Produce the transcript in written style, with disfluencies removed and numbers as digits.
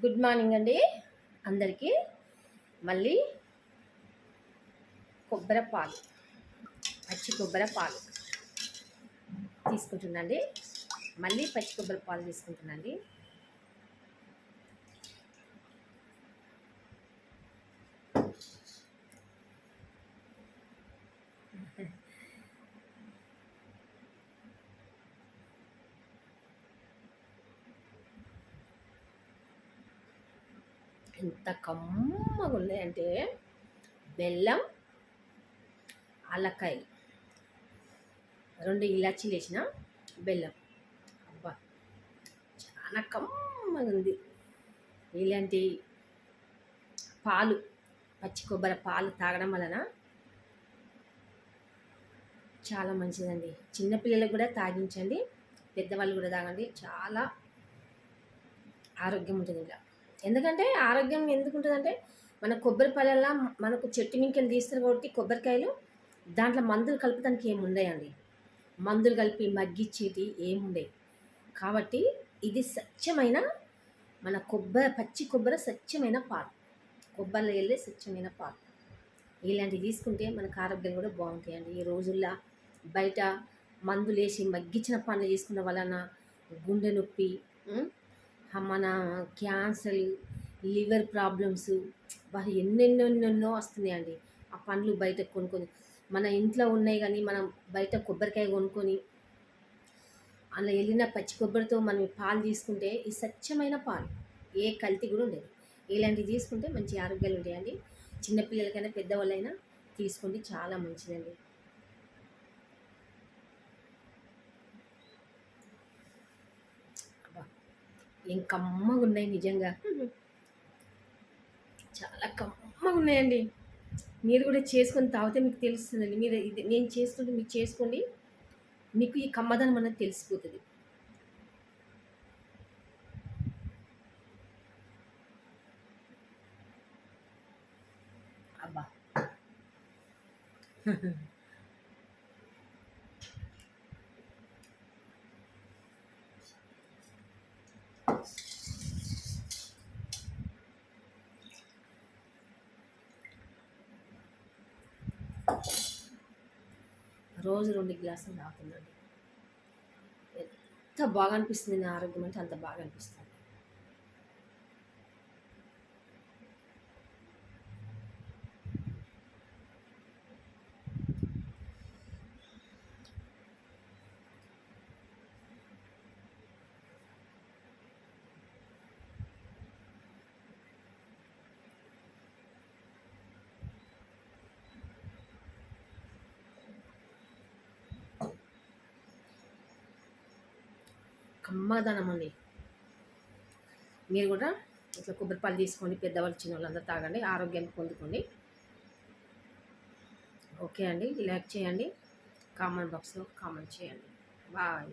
Good morning అండి అందరికీ. మళ్ళీ కొబ్బరి పాలు, పచ్చి కొబ్బరి పాలు తీసుకుంటున్నాండి. మళ్ళీ పచ్చి కొబ్బరి పాలు తీసుకుంటున్నాండి. ఎంత కమ్మగా ఉన్నాయంటే బెల్లం, ఆలకాయలు, 2 ఇలాచీలు వేసిన బెల్లం. అబ్బా చాలా కమ్మగా ఉంది. ఇలాంటి పాలు, పచ్చి కొబ్బరి పాలు తాగడం వలన చాలా మంచిదండి. చిన్నపిల్లలకు కూడా తాగించండి, పెద్దవాళ్ళు కూడా తాగండి. చాలా ఆరోగ్యం ఉంటుంది ఇలా. ఎందుకంటే ఆరోగ్యం ఎందుకు ఉంటుందంటే మన కొబ్బరి పళ్ళల్లో మనకు చెట్టు మింకెళ్ళి తీస్తారు కాబట్టి కొబ్బరికాయలు, దాంట్లో మందులు కలుపుతానికి ఏముండయండి. మందులు కలిపి మగ్గిచ్చేటి ఏముండవు. కాబట్టి ఇది స్వచ్ఛమైన మన పచ్చి కొబ్బరి స్వచ్ఛమైన పాలు, కొబ్బరిలో వెళ్ళే స్వచ్ఛమైన పాలు. ఇలాంటివి తీసుకుంటే మనకు ఆరోగ్యం కూడా బాగుంటాయండి. ఈ రోజుల్లో బయట మందులు వేసి మగ్గించిన పనులు చేసుకున్న వలన గుండె నొప్పి, మన క్యాన్సర్, లివర్ ప్రాబ్లమ్స్ ఎన్నెన్నెన్నెన్నో వస్తున్నాయండి. ఆ పండ్లు బయట కొనుక్కొని, మన ఇంట్లో ఉన్నాయి కానీ మనం బయట కొబ్బరికాయ కొనుక్కొని అలా వెళ్ళిన పచ్చి కొబ్బరితో మనం పాలు తీసుకుంటే ఈ స్వచ్ఛమైన పాలు, ఏ కల్తీ కూడా ఉండదు. ఇలాంటివి తీసుకుంటే మంచి ఆరోగ్యాలు ఉంటాయండి. చిన్నపిల్లలకైనా పెద్దవాళ్ళైనా తీసుకోండి, చాలా మంచిదండి. ఏం కమ్మగా ఉన్నాయి నిజంగా, చాలా కమ్మగా ఉన్నాయండి. మీరు కూడా చేసుకొని తాగితే మీకు తెలుస్తుందండి. మీరు ఇది నేను చేసుకుంటే మీకు చేసుకోండి, మీకు ఈ కమ్మదనం అనేది తెలిసిపోతుంది. అబ్బా రోజు 2 గ్లాసులు తాగుతుందండి. ఎంత బాగా అనిపిస్తుంది నా ఆరోగ్యం అంటే అంత బాగా అనిపిస్తుంది. కమ్మదనం అండి. మీరు కూడా ఇట్లా కొబ్బరి పాలు తీసుకోండి, పెద్దవాళ్ళు చిన్నవాళ్ళు అందరూ తాగండి, ఆరోగ్యాన్ని పొందుకోండి. ఓకే అండి, లైక్ చేయండి, కామెంట్ బాక్స్లో కామెంట్ చేయండి. బాయ్.